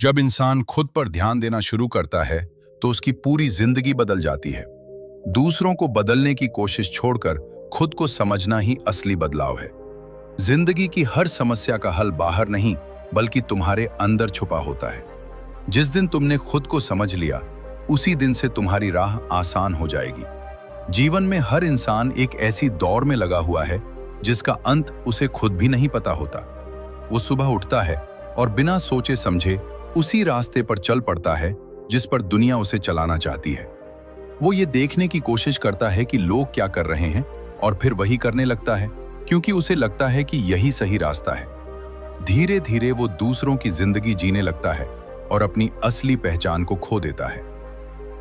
जब इंसान खुद पर ध्यान देना शुरू करता है तो उसकी पूरी जिंदगी बदल जाती है। दूसरों को बदलने की कोशिश छोड़कर खुद को समझना ही असली बदलाव है। जिंदगी की हर समस्या का हल बाहर नहीं बल्कि तुम्हारे अंदर छुपा होता है। जिस दिन तुमने खुद को समझ लिया उसी दिन से तुम्हारी राह आसान हो जाएगी। जीवन में हर इंसान एक ऐसी दौड़ में लगा हुआ है जिसका अंत उसे खुद भी नहीं पता होता। वो सुबह उठता है और बिना सोचे समझे उसी रास्ते पर चल पड़ता है जिस पर दुनिया उसे चलाना चाहती है। वो ये देखने की कोशिश करता है कि लोग क्या कर रहे हैं और फिर वही करने लगता है क्योंकि उसे लगता है कि यही सही रास्ता है। धीरे धीरे वो दूसरों की जिंदगी जीने लगता है और अपनी असली पहचान को खो देता है।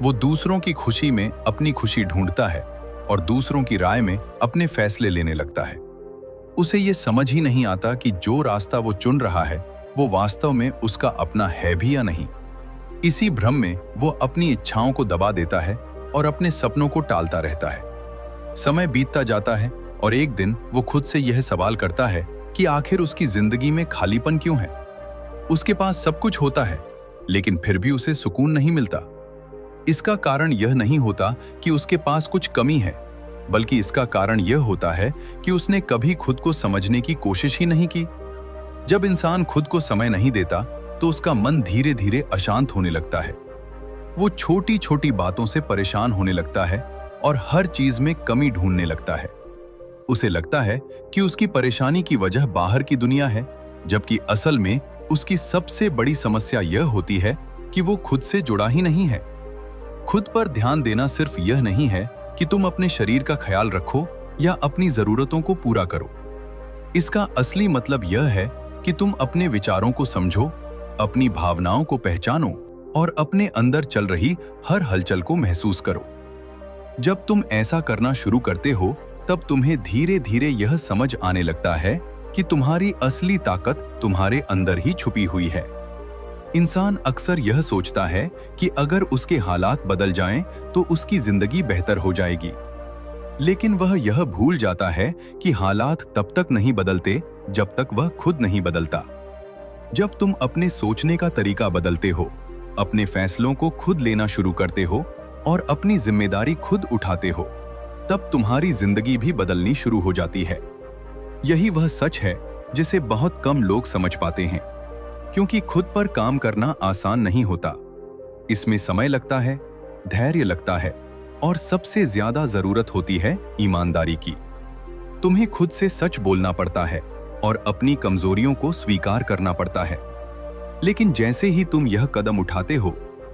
वो दूसरों की खुशी में अपनी खुशी ढूंढता है और दूसरों की राय में अपने फैसले लेने लगता है। उसे ये समझ ही नहीं आता कि जो रास्ता वो चुन रहा है वो वास्तव में उसका अपना है भी या नहीं। इसी भ्रम में वो अपनी इच्छाओं को दबा देता है और अपने सपनों को टालता रहता है। समय बीतता जाता है और एक दिन वो खुद से यह सवाल करता है कि आखिर उसकी जिंदगी में खालीपन क्यों है। उसके पास सब कुछ होता है लेकिन फिर भी उसे सुकून नहीं मिलता। इसका कारण यह नहीं होता कि उसके पास कुछ कमी है, बल्कि इसका कारण यह होता है कि उसने कभी खुद को समझने की कोशिश ही नहीं की। जब इंसान खुद को समय नहीं देता तो उसका मन धीरे धीरे अशांत होने लगता है। वो छोटी छोटी बातों से परेशान होने लगता है और हर चीज में कमी ढूंढने लगता है। उसे लगता है कि उसकी परेशानी की वजह बाहर की दुनिया है, जबकि असल में उसकी सबसे बड़ी समस्या यह होती है कि वो खुद से जुड़ा ही नहीं है। खुद पर ध्यान देना सिर्फ यह नहीं है कि तुम अपने शरीर का ख्याल रखो या अपनी जरूरतों को पूरा करो। इसका असली मतलब यह है कि तुम अपने विचारों को समझो, अपनी भावनाओं को पहचानो और अपने अंदर चल रही हर हलचल को महसूस करो। जब तुम ऐसा करना शुरू करते हो तब तुम्हें धीरे धीरे यह समझ आने लगता है कि तुम्हारी असली ताकत तुम्हारे अंदर ही छुपी हुई है। इंसान अक्सर यह सोचता है कि अगर उसके हालात बदल जाएं तो उसकी जिंदगी बेहतर हो जाएगी, लेकिन वह यह भूल जाता है कि हालात तब तक नहीं बदलते जब तक वह खुद नहीं बदलता। जब तुम अपने सोचने का तरीका बदलते हो, अपने फैसलों को खुद लेना शुरू करते हो और अपनी जिम्मेदारी खुद उठाते हो, तब तुम्हारी जिंदगी भी बदलनी शुरू हो जाती है। यही वह सच है जिसे बहुत कम लोग समझ पाते हैं, क्योंकि खुद पर काम करना आसान नहीं होता। इसमें समय लगता है, धैर्य लगता है और सबसे ज्यादा जरूरत होती है ईमानदारी की। तुम्हें खुद से सच बोलना पड़ता है और अपनी कमजोरियों को स्वीकार करना पड़ता है। लेकिन जैसे ही तुम यह कदम उठाते हो,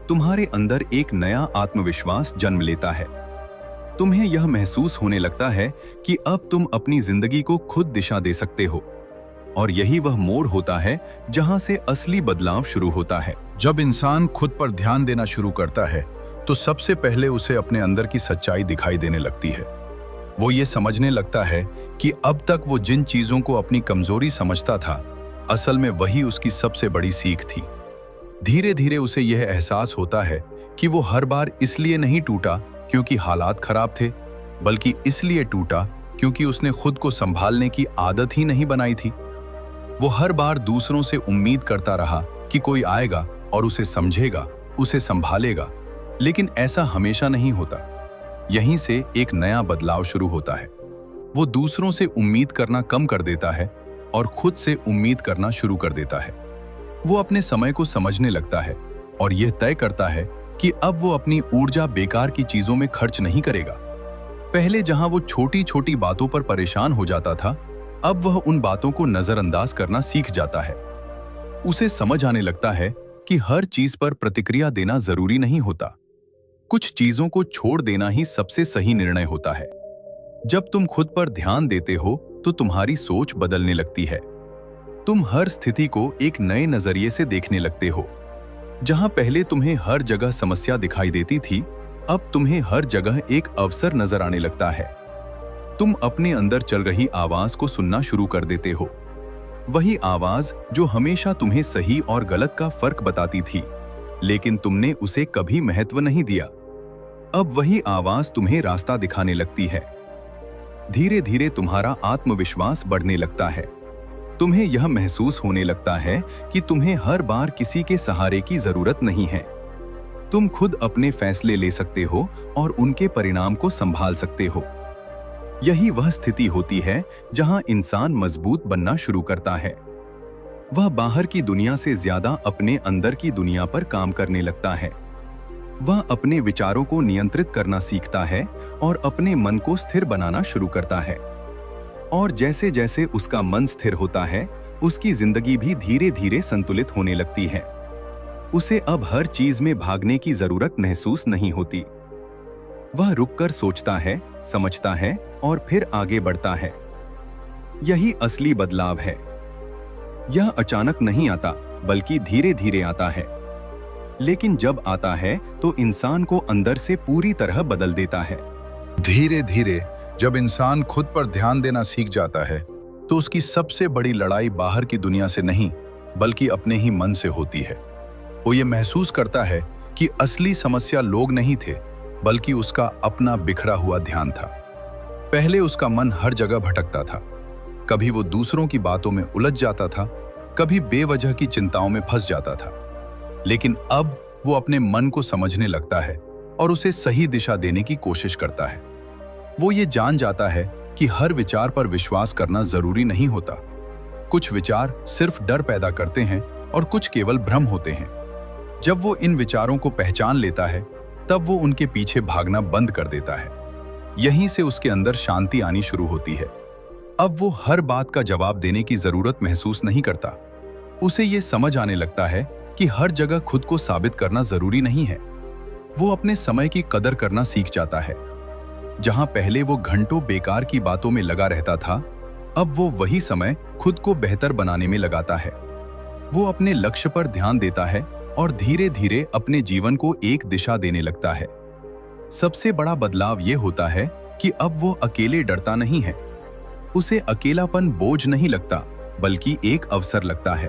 तुम्हारे अंदर एक नया आत्मविश्वास जन्म लेता है। तुम्हें यह महसूस होने लगता है कि अब तुम अपनी जिंदगी को खुद दिशा दे सकते हो, और यही वह मोड़ होता है जहां से असली बदलाव शुरू होता है। जब इंसान खुद पर ध्यान देना शुरू करता है तो सबसे पहले उसे अपने अंदर की सच्चाई दिखाई देने लगती है। वो ये समझने लगता है कि अब तक वो जिन चीजों को अपनी कमजोरी समझता था, असल में वही उसकी सबसे बड़ी सीख थी। धीरे धीरे उसे यह एहसास होता है कि वो हर बार इसलिए नहीं टूटा क्योंकि हालात खराब थे, बल्कि इसलिए टूटा क्योंकि उसने खुद को संभालने की आदत ही नहीं बनाई थी। वो हर बार दूसरों से उम्मीद करता रहा कि कोई आएगा और उसे समझेगा, उसे संभालेगा, लेकिन ऐसा हमेशा नहीं होता। यहीं से एक नया बदलाव शुरू होता है। वो दूसरों से उम्मीद करना कम कर देता है और खुद से उम्मीद करना शुरू कर देता है। वो अपने समय को समझने लगता है और यह तय करता है कि अब वो अपनी ऊर्जा बेकार की चीजों में खर्च नहीं करेगा। पहले जहां वो छोटी छोटी बातों पर परेशान हो जाता था, अब वह उन बातों को नजरअंदाज करना सीख जाता है। उसे समझ आने लगता है कि हर चीज पर प्रतिक्रिया देना जरूरी नहीं होता। कुछ चीजों को छोड़ देना ही सबसे सही निर्णय होता है। जब तुम खुद पर ध्यान देते हो तो तुम्हारी सोच बदलने लगती है। तुम हर स्थिति को एक नए नजरिए से देखने लगते हो। जहां पहले तुम्हें हर जगह समस्या दिखाई देती थी, अब तुम्हें हर जगह एक अवसर नजर आने लगता है। तुम अपने अंदर चल रही आवाज को सुनना शुरू कर देते हो। वही आवाज जो हमेशा तुम्हें सही और गलत का फर्क बताती थी, लेकिन तुमने उसे कभी महत्व नहीं दिया। अब वही आवाज तुम्हें रास्ता दिखाने लगती है। धीरे धीरे तुम्हारा आत्मविश्वास बढ़ने लगता है। तुम्हें यह महसूस होने लगता है कि तुम्हें हर बार किसी के सहारे की जरूरत नहीं है। तुम खुद अपने फैसले ले सकते हो और उनके परिणाम को संभाल सकते हो। यही वह स्थिति होती है जहां इंसान मजबूत बनना शुरू करता है। वह बाहर की दुनिया से ज्यादा अपने अंदर की दुनिया पर काम करने लगता है। वह अपने विचारों को नियंत्रित करना सीखता है और अपने मन को स्थिर बनाना शुरू करता है। और जैसे जैसे उसका मन स्थिर होता है, उसकी जिंदगी भी धीरे धीरे संतुलित होने लगती है। उसे अब हर चीज में भागने की जरूरत महसूस नहीं होती। वह रुककर सोचता है, समझता है और फिर आगे बढ़ता है। यही असली बदलाव है। यह अचानक नहीं आता, बल्कि धीरे धीरे आता है। लेकिन जब आता है तो इंसान को अंदर से पूरी तरह बदल देता है। धीरे धीरे जब इंसान खुद पर ध्यान देना सीख जाता है तो उसकी सबसे बड़ी लड़ाई बाहर की दुनिया से नहीं, बल्कि अपने ही मन से होती है। वो ये महसूस करता है कि असली समस्या लोग नहीं थे, बल्कि उसका अपना बिखरा हुआ ध्यान था। पहले उसका मन हर जगह भटकता था। कभी वो दूसरों की बातों में उलझ जाता था, कभी बेवजह की चिंताओं में फंस जाता था। लेकिन अब वो अपने मन को समझने लगता है और उसे सही दिशा देने की कोशिश करता है। वो ये जान जाता है कि हर विचार पर विश्वास करना जरूरी नहीं होता। कुछ विचार सिर्फ डर पैदा करते हैं और कुछ केवल भ्रम होते हैं। जब वो इन विचारों को पहचान लेता है, तब वो उनके पीछे भागना बंद कर देता है। यहीं से उसके अंदर शांति आनी शुरू होती है। अब वो हर बात का जवाब देने की जरूरत महसूस नहीं करता। उसे ये समझ आने लगता है कि हर जगह खुद को साबित करना जरूरी नहीं है। वो अपने समय की कदर करना सीख जाता है। जहां पहले वो घंटों बेकार की बातों में लगा रहता था, अब वो वही समय खुद को बेहतर बनाने में लगाता है। वो अपने लक्ष्य पर ध्यान देता है और धीरे धीरे अपने जीवन को एक दिशा देने लगता है। सबसे बड़ा बदलाव ये होता है कि अब वो अकेले डरता नहीं है। उसे अकेलापन बोझ नहीं लगता, बल्कि एक अवसर लगता है।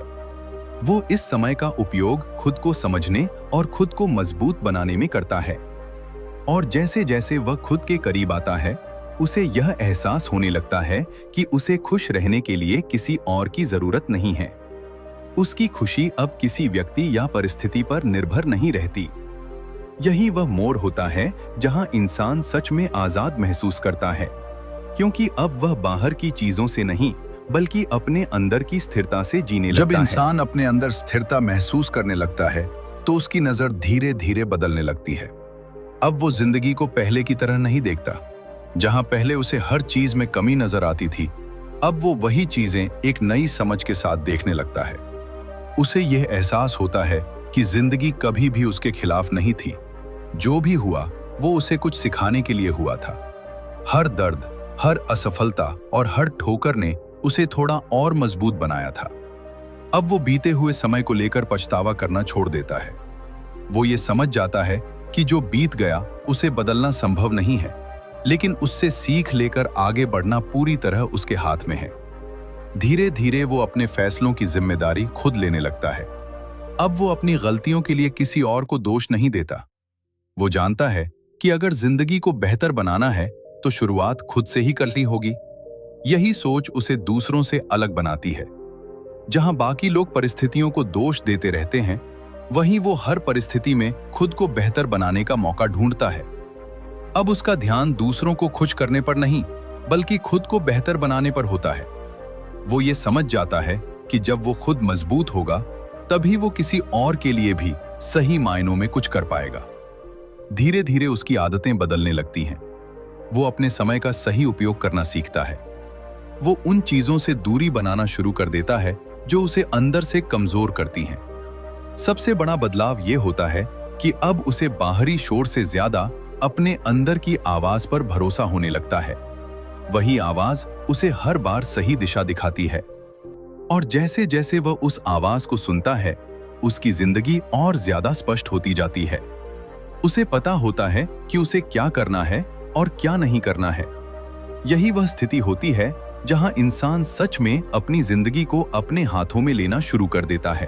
वो इस समय का उपयोग खुद को समझने और खुद को मजबूत बनाने में करता है। और जैसे जैसे वह खुद के करीब आता है, उसे यह एहसास होने लगता है कि उसे खुश रहने के लिए किसी और की जरूरत नहीं है। उसकी खुशी अब किसी व्यक्ति या परिस्थिति पर निर्भर नहीं रहती। यही वह मोड़ होता है जहां इंसान सच में आजाद महसूस करता है, क्योंकि अब वह बाहर की चीजों से नहीं, बल्कि अपने अंदर की स्थिरता से जीने लगता है। जब इंसान अपने अंदर स्थिरता महसूस करने लगता है, तो उसकी नजर धीरे धीरे बदलने लगती है। अब वो जिंदगी को पहले की तरह नहीं देखता। जहां पहले उसे हर चीज में कमी नजर आती थी, अब वो वही चीजें एक नई समझ के साथ देखने लगता है। उसे यह एहसास होता है कि जिंदगी कभी भी उसके खिलाफ नहीं थी। जो भी हुआ, वो उसे कुछ सिखाने के लिए हुआ था। हर दर्द, हर असफलता और हर ठोकर ने उसे थोड़ा और मजबूत बनाया था। अब वो बीते हुए समय को लेकर पछतावा करना छोड़ देता है। वो ये समझ जाता है कि जो बीत गया उसे बदलना संभव नहीं है, लेकिन उससे सीख लेकर आगे बढ़ना पूरी तरह उसके हाथ में है। धीरे धीरे वो अपने फैसलों की जिम्मेदारी खुद लेने लगता है। अब वो अपनी गलतियों के लिए किसी और को दोष नहीं देता। वो जानता है कि अगर जिंदगी को बेहतर बनाना है तो शुरुआत खुद से ही करनी होगी। यही सोच उसे दूसरों से अलग बनाती है। जहां बाकी लोग परिस्थितियों को दोष देते रहते हैं, वहीं वो हर परिस्थिति में खुद को बेहतर बनाने का मौका ढूंढता है। अब उसका ध्यान दूसरों को खुश करने पर नहीं, बल्कि खुद को बेहतर बनाने पर होता है। वो ये समझ जाता है कि जब वो खुद मजबूत होगा, तभी वो किसी और के लिए भी सही मायनों में कुछ कर पाएगा। धीरे धीरे उसकी आदतें बदलने लगती हैं। वो अपने समय का सही उपयोग करना सीखता है। वो उन चीजों से दूरी बनाना शुरू कर देता है जो उसे अंदर से कमजोर करती हैं। सबसे बड़ा बदलाव ये होता है कि अब उसे बाहरी शोर से ज्यादा अपने अंदर की आवाज पर भरोसा होने लगता है। वही आवाज उसे हर बार सही दिशा दिखाती है। और जैसे जैसे वह उस आवाज को सुनता है, उसकी जिंदगी और ज्यादा स्पष्ट होती जाती है। उसे पता होता है कि उसे क्या करना है और क्या नहीं करना है। यही वह स्थिति होती है जहां इंसान सच में अपनी जिंदगी को अपने हाथों में लेना शुरू कर देता है।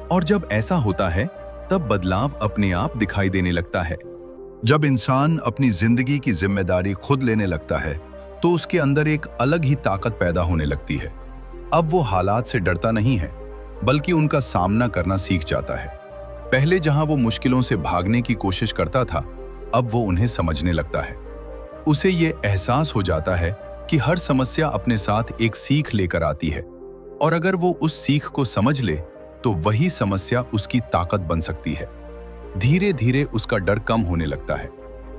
और जब ऐसा होता है, तब बदलाव अपने आप दिखाई देने लगता है। जब इंसान अपनी जिंदगी की जिम्मेदारी खुद लेने लगता है, तो उसके अंदर एक अलग ही ताकत पैदा होने लगती है। अब वो हालात से डरता नहीं है, बल्कि उनका सामना करना सीख जाता है। पहले जहां वो मुश्किलों से भागने की कोशिश करता था, अब वो उन्हें समझने लगता है। उसे ये एहसास हो जाता है कि हर समस्या अपने साथ एक सीख लेकर आती है, और अगर वो उस सीख को समझ ले तो वही समस्या उसकी ताकत बन सकती है। धीरे धीरे उसका डर कम होने लगता है।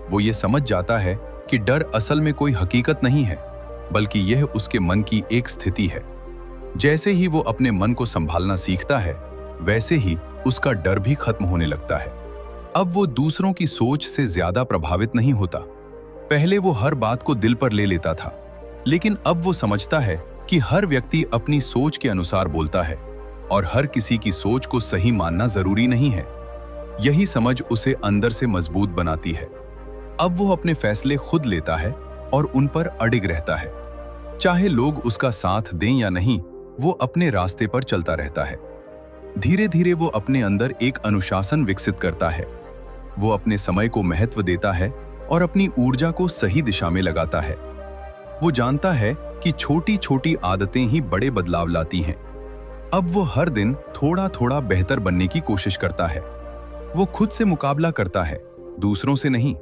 वो ये समझ जाता है कि डर असल में कोई हकीकत नहीं है, बल्कि यह उसके मन की एक स्थिति है। जैसे ही वो अपने मन को संभालना सीखता है, वैसे ही उसका डर भी खत्म होने लगता है। अब वो दूसरों की सोच से ज्यादा प्रभावित नहीं होता। पहले वो हर बात को दिल पर ले लेता था, लेकिन अब वो समझता है कि हर व्यक्ति अपनी सोच के अनुसार बोलता है और हर किसी की सोच को सही मानना जरूरी नहीं है। यही समझ उसे अंदर से मजबूत बनाती है। अब वो अपने फैसले खुद लेता है और उन पर अडिग रहता है। चाहे लोग उसका साथ दें या नहीं, वो अपने रास्ते पर चलता रहता है। धीरे धीरे वो अपने अंदर एक अनुशासन विकसित करता है। वो अपने समय को महत्व देता है और अपनी ऊर्जा को सही दिशा में लगाता है। वो जानता है कि छोटी छोटी आदतें ही बड़े बदलाव लाती हैं। अब वो हर दिन थोड़ा थोड़ा बेहतर बनने की कोशिश करता है। वो खुद से मुकाबला करता है, दूसरों से नहीं।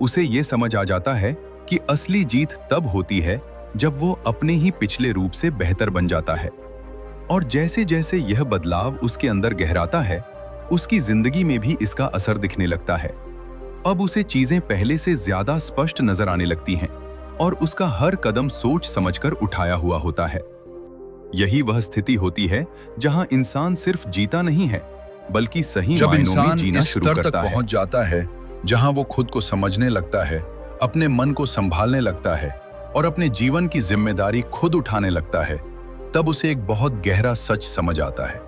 उसे ये समझ आ जाता है कि असली जीत तब होती है जब वो अपने ही पिछले रूप से बेहतर बन जाता है। और जैसे जैसे यह बदलाव उसके अंदर गहराता है, उसकी जिंदगी में भी इसका असर दिखने लगता है। अब उसे चीजें पहले से ज्यादा स्पष्ट नजर आने लगती हैं और उसका हर कदम सोच समझकर उठाया हुआ होता है। यही वह स्थिति होती है जहां इंसान सिर्फ जीता नहीं है, बल्कि सही जब मायनों में इंसान जीना इस शुरू स्तर तक करता है। पहुंच जाता है जहां वो खुद को समझने लगता है, अपने मन को संभालने लगता है और अपने जीवन की जिम्मेदारी खुद उठाने लगता है, तब उसे एक बहुत गहरा सच समझ आता है।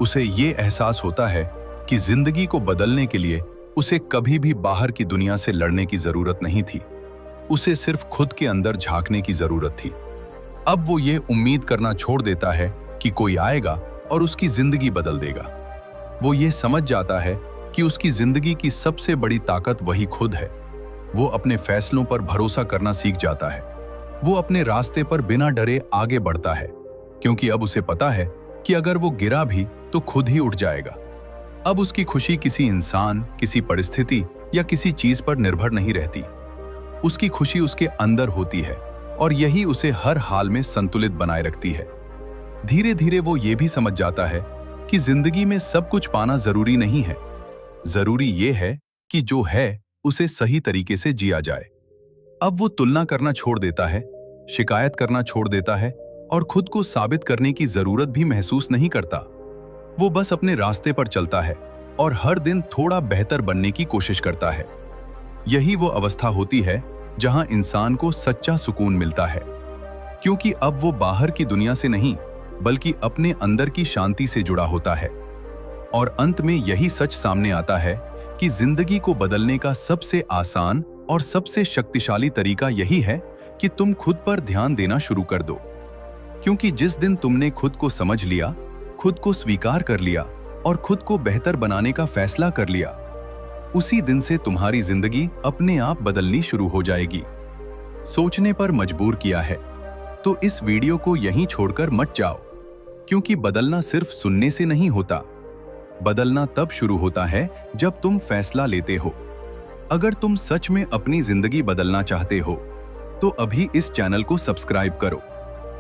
उसे ये एहसास होता है कि जिंदगी को बदलने के लिए उसे कभी भी बाहर की दुनिया से लड़ने की जरूरत नहीं थी। उसे सिर्फ खुद के अंदर झांकने की जरूरत थी। अब वो ये उम्मीद करना छोड़ देता है कि कोई आएगा और उसकी जिंदगी बदल देगा। वो ये समझ जाता है कि उसकी जिंदगी की सबसे बड़ी ताकत वही खुद है। वो अपने फैसलों पर भरोसा करना सीख जाता है। वो अपने रास्ते पर बिना डरे आगे बढ़ता है, क्योंकि अब उसे पता है कि अगर वो गिरा भी तो खुद ही उठ जाएगा। अब उसकी खुशी किसी इंसान, किसी परिस्थिति या किसी चीज पर निर्भर नहीं रहती। उसकी खुशी उसके अंदर होती है और यही उसे हर हाल में संतुलित बनाए रखती है। धीरे धीरे वो ये भी समझ जाता है कि जिंदगी में सब कुछ पाना जरूरी नहीं है। जरूरी ये है कि जो है उसे सही तरीके से जिया जाए। अब वो तुलना करना छोड़ देता है, शिकायत करना छोड़ देता है और खुद को साबित करने की जरूरत भी महसूस नहीं करता। वो बस अपने रास्ते पर चलता है और हर दिन थोड़ा बेहतर बनने की कोशिश करता है। यही वो अवस्था होती है जहां इंसान को सच्चा सुकून मिलता है, क्योंकि अब वो बाहर की दुनिया से नहीं, बल्कि अपने अंदर की शांति से जुड़ा होता है। और अंत में यही सच सामने आता है कि जिंदगी को बदलने का सबसे आसान और सबसे शक्तिशाली तरीका यही है कि तुम खुद पर ध्यान देना शुरू कर दो। क्योंकि जिस दिन तुमने खुद को समझ लिया, खुद को स्वीकार कर लिया और खुद को बेहतर बनाने का फैसला कर लिया, उसी दिन से तुम्हारी जिंदगी अपने आप बदलनी शुरू हो जाएगी। सोचने पर मजबूर किया है तो इस वीडियो को यहीं छोड़कर मत जाओ, क्योंकि बदलना सिर्फ सुनने से नहीं होता। बदलना तब शुरू होता है जब तुम फैसला लेते हो। अगर तुम सच में अपनी जिंदगी बदलना चाहते हो तो अभी इस चैनल को सब्सक्राइब करो,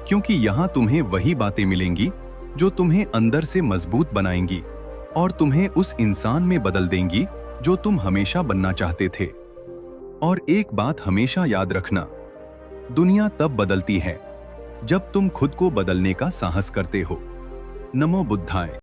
क्योंकि यहाँ तुम्हें वही बातें मिलेंगी जो तुम्हें अंदर से मजबूत बनाएंगी और तुम्हें उस इंसान में बदल देंगी जो तुम हमेशा बनना चाहते थे। और एक बात हमेशा याद रखना, दुनिया तब बदलती है जब तुम खुद को बदलने का साहस करते हो। नमो बुद्धाय।